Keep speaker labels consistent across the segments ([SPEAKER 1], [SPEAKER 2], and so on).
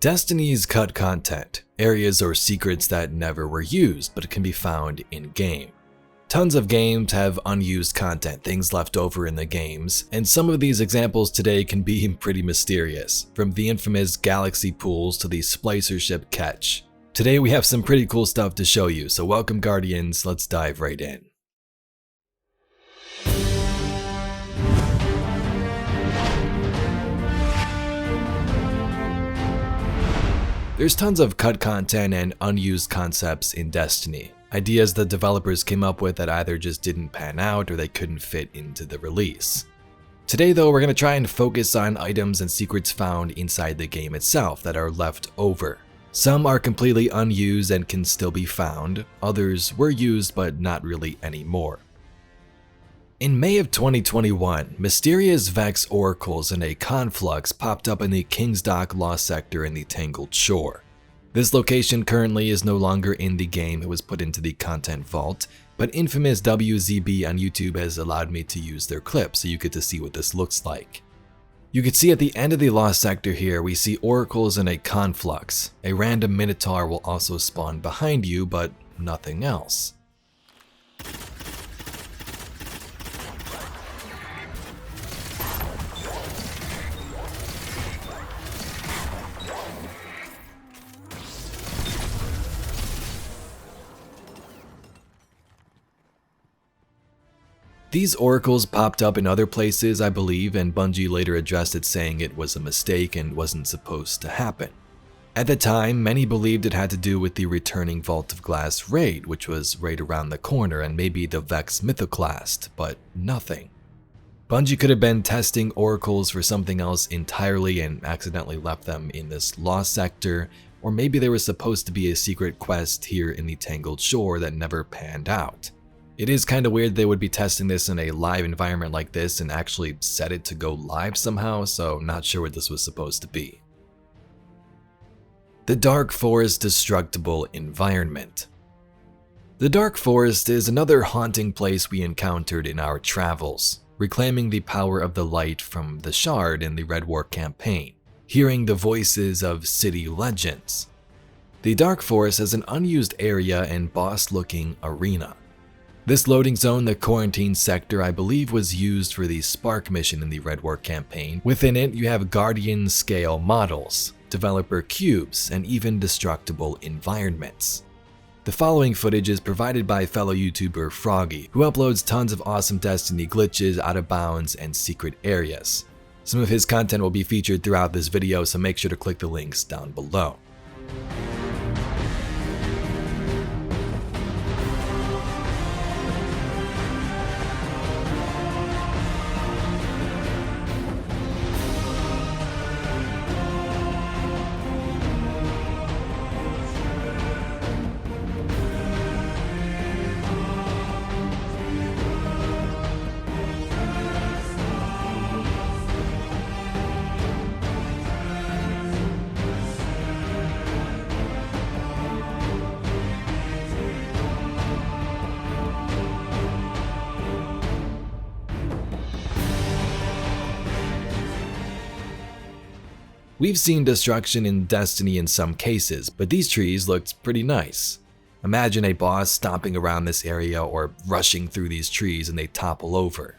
[SPEAKER 1] Destiny's cut content, areas or secrets that never were used but can be found in-game. Tons of games have unused content, things left over in the games, and some of these examples today can be pretty mysterious, from the infamous galaxy pools to the Splicership Ketch. Today we have some pretty cool stuff to show you, so welcome Guardians, let's dive right in. There's tons of cut content and unused concepts in Destiny. Ideas that developers came up with that either just didn't pan out or they couldn't fit into the release. Today though, we're going to try and focus on items and secrets found inside the game itself that are left over. Some are completely unused and can still be found, others were used but not really anymore. In May of 2021, mysterious Vex Oracles and a conflux popped up in the King's Dock Lost sector in the Tangled Shore. This location currently is no longer in the game, it was put into the content vault, but infamous WZB on YouTube has allowed me to use their clip so you get to see what this looks like. You can see at the end of the Lost sector here, we see oracles and a conflux. A random minotaur will also spawn behind you, but nothing else. These oracles popped up in other places, I believe, and Bungie later addressed it saying it was a mistake and wasn't supposed to happen. At the time, many believed it had to do with the returning Vault of Glass raid, which was right around the corner, and maybe the Vex Mythoclast, but nothing. Bungie could have been testing oracles for something else entirely and accidentally left them in this Lost sector, or maybe there was supposed to be a secret quest here in the Tangled Shore that never panned out. It is kind of weird they would be testing this in a live environment like this and actually set it to go live somehow, so not sure what this was supposed to be. The Dark Forest Destructible Environment. The Dark Forest is another haunting place we encountered in our travels, reclaiming the power of the light from the Shard in the Red War campaign, hearing the voices of city legends. The Dark Forest is an unused area and boss-looking arena. This loading zone, the Quarantine Sector, I believe was used for the Spark mission in the Red War campaign. Within it, you have Guardian scale models, developer cubes, and even destructible environments. The following footage is provided by fellow YouTuber Froggy, who uploads tons of awesome Destiny glitches, out of bounds, and secret areas. Some of his content will be featured throughout this video, so make sure to click the links down below. We've seen destruction in Destiny in some cases, but these trees looked pretty nice. Imagine a boss stomping around this area or rushing through these trees and they topple over.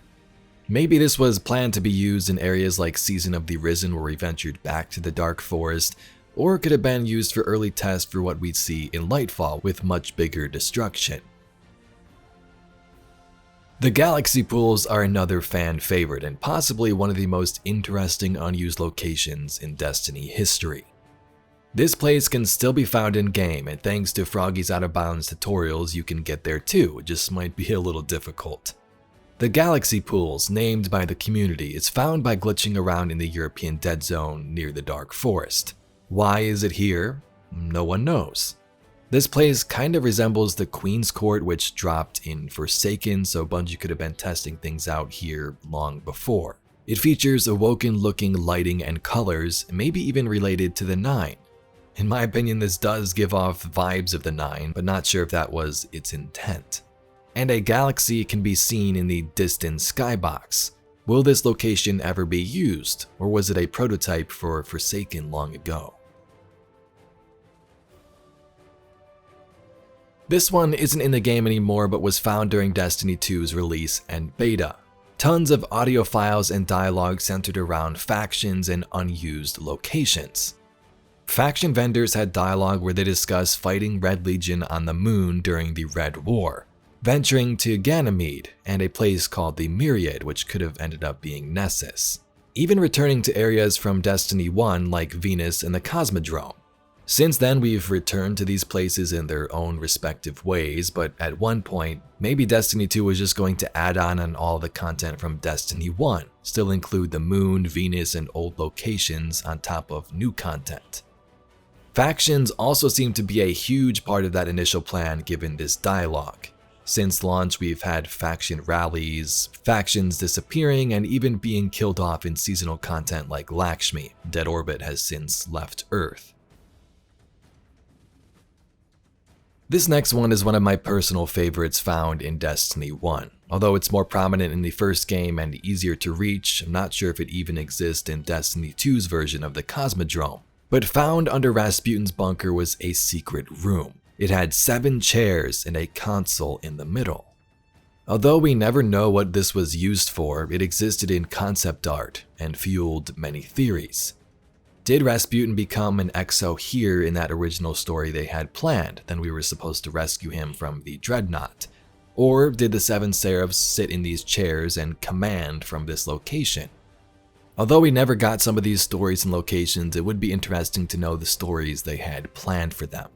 [SPEAKER 1] Maybe this was planned to be used in areas like Season of the Risen where we ventured back to the Dark Forest, or it could have been used for early tests for what we'd see in Lightfall with much bigger destruction. The Galaxy Pools are another fan favorite and possibly one of the most interesting unused locations in Destiny history. This place can still be found in game, and thanks to Froggy's out of bounds tutorials you can get there too, it just might be a little difficult. The Galaxy Pools, named by the community, is found by glitching around in the European Dead Zone near the Dark Forest. Why is it here? No one knows. This place kind of resembles the Queen's Court, which dropped in Forsaken, so Bungie could have been testing things out here long before. It features awoken looking lighting and colors, maybe even related to the Nine. In my opinion, this does give off vibes of the Nine, but not sure if that was its intent. And a galaxy can be seen in the distant skybox. Will this location ever be used, or was it a prototype for Forsaken long ago? This one isn't in the game anymore but was found during Destiny 2's release and beta. Tons of audio files and dialogue centered around factions and unused locations. Faction vendors had dialogue where they discuss fighting Red Legion on the moon during the Red War, venturing to Ganymede and a place called the Myriad, which could have ended up being Nessus. Even returning to areas from Destiny 1 like Venus and the Cosmodrome. Since then, we've returned to these places in their own respective ways, but at one point, maybe Destiny 2 was just going to add on all the content from Destiny 1, still include the moon, Venus, and old locations on top of new content. Factions also seem to be a huge part of that initial plan given this dialogue. Since launch, we've had faction rallies, factions disappearing, and even being killed off in seasonal content like Lakshmi. Dead Orbit has since left Earth. This next one is one of my personal favorites found in Destiny 1. Although it's more prominent in the first game and easier to reach, I'm not sure if it even exists in Destiny 2's version of the Cosmodrome. But found under Rasputin's bunker was a secret room. It had 7 chairs and a console in the middle. Although we never know what this was used for, it existed in concept art and fueled many theories. Did Rasputin become an exo here in that original story they had planned? Then we were supposed to rescue him from the Dreadnought. Or did the 7 Seraphs sit in these chairs and command from this location? Although we never got some of these stories and locations, it would be interesting to know the stories they had planned for them.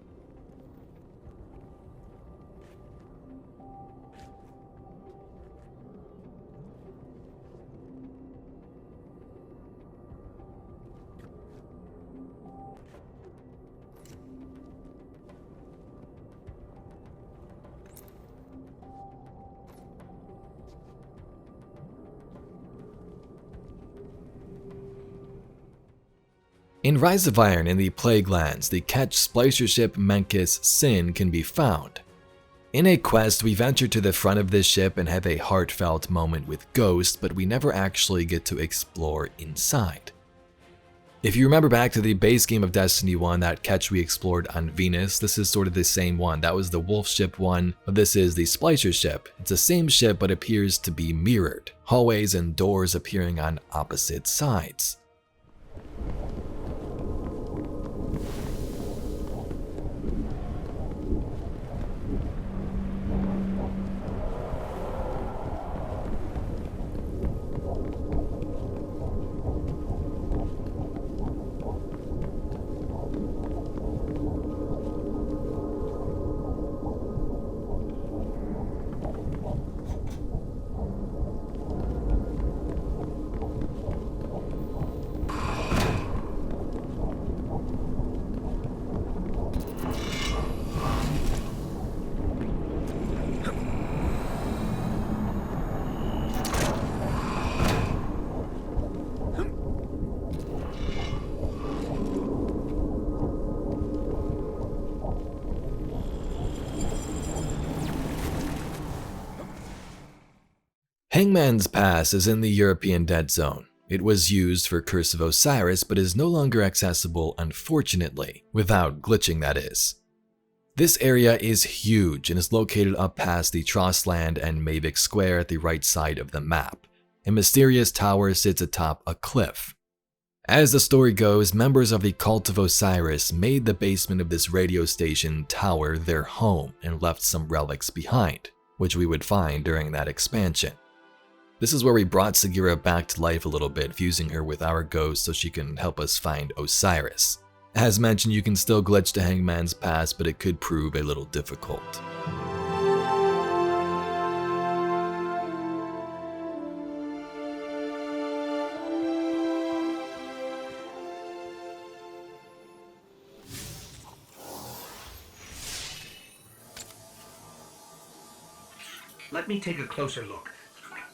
[SPEAKER 1] In Rise of Iron in the Plague Lands, the Ketch Splicer Ship Menkes Sin can be found. In a quest, we venture to the front of this ship and have a heartfelt moment with Ghost, but we never actually get to explore inside. If you remember back to the base game of Destiny 1, that Ketch we explored on Venus, this is sort of the same one. That was the Wolf Ship one, but this is the Splicer Ship. It's the same ship but appears to be mirrored, hallways and doors appearing on opposite sides. Hangmans Pass is in the European Dead Zone. It was used for Curse of Osiris but is no longer accessible, unfortunately, without glitching that is. This area is huge and is located up past the Trossland and Mavic Square at the right side of the map. A mysterious tower sits atop a cliff. As the story goes, members of the Cult of Osiris made the basement of this radio station tower their home and left some relics behind, which we would find during that expansion. This is where we brought Sagira back to life a little bit, fusing her with our ghost so she can help us find Osiris. As mentioned, you can still glitch to Hangman's Pass, but it could prove a little difficult.
[SPEAKER 2] Let me take a closer look.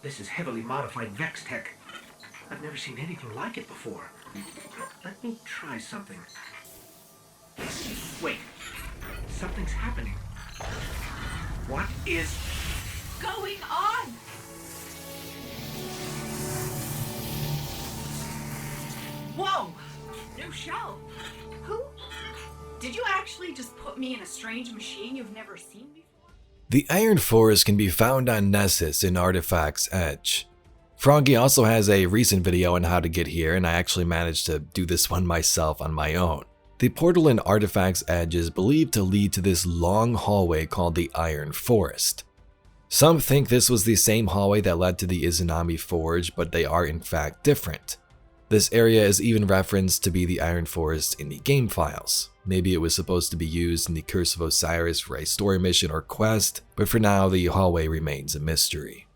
[SPEAKER 2] This is heavily modified Vex tech. I've never seen anything like it before. Let me try something. Wait. Something's happening. What is
[SPEAKER 3] going on? Whoa! New shell. Who? Did you actually just put me in a strange machine you've never seen before?
[SPEAKER 1] The Iron Forest can be found on Nessus in Artifacts Edge. Froggy also has a recent video on how to get here, and I actually managed to do this one myself on my own. The portal in Artifacts Edge is believed to lead to this long hallway called the Iron Forest. Some think this was the same hallway that led to the Izanami Forge, but they are in fact different. This area is even referenced to be the Iron Forest in the game files. Maybe it was supposed to be used in the Curse of Osiris for a story mission or quest, but for now the hallway remains a mystery.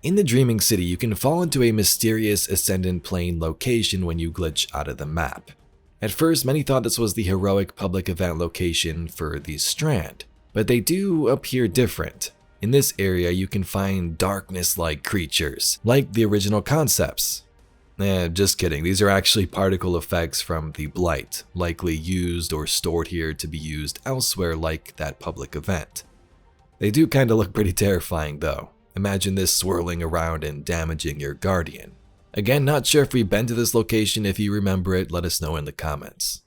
[SPEAKER 1] In the Dreaming City, you can fall into a mysterious Ascendant Plane location when you glitch out of the map. At first, many thought this was the heroic public event location for the Strand, but they do appear different. In this area, you can find darkness-like creatures, like the original concepts. Just kidding, these are actually particle effects from the Blight, likely used or stored here to be used elsewhere like that public event. They do kinda look pretty terrifying though. Imagine this swirling around and damaging your guardian. Again, not sure if we've been to this location. If you remember it, let us know in the comments.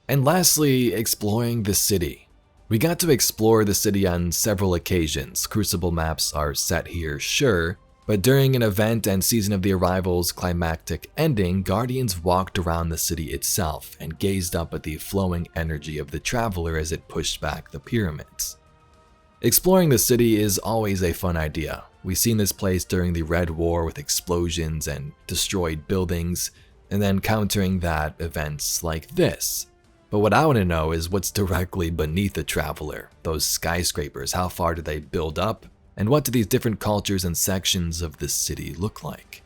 [SPEAKER 1] And lastly, exploring the city. We got to explore the city on several occasions. Crucible maps are set here, sure, but during an event and Season of the Arrival's climactic ending, Guardians walked around the city itself and gazed up at the flowing energy of the Traveler as it pushed back the pyramids. Exploring the city is always a fun idea. We've seen this place during the Red War with explosions and destroyed buildings, and then countering that, events like this. But what I want to know is what's directly beneath the Traveler. Those skyscrapers, how far do they build up? And what do these different cultures and sections of the city look like?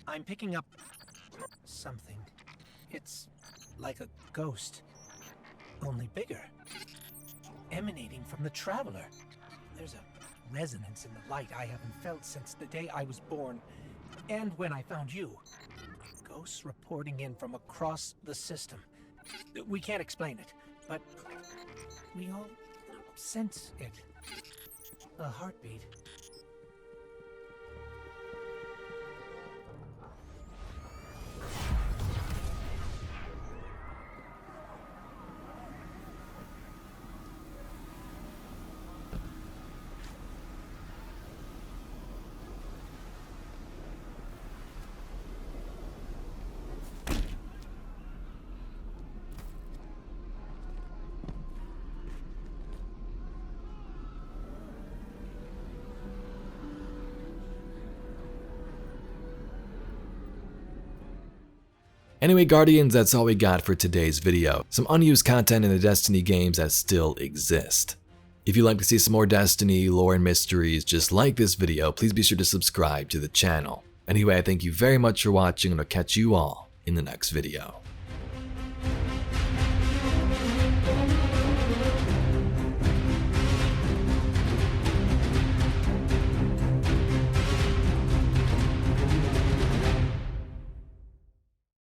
[SPEAKER 2] I'm picking up something. It's like a ghost, only bigger, emanating from the Traveler. There's a resonance in the light I haven't felt since the day I was born. And when I found you, ghosts reporting in from across the system. We can't explain it, but we all sense it. A heartbeat.
[SPEAKER 1] Anyway, Guardians, that's all we got for today's video. Some unused content in the Destiny games that still exist. If you'd like to see some more Destiny lore and mysteries just like this video, please be sure to subscribe to the channel. Anyway, I thank you very much for watching, and I'll catch you all in the next video.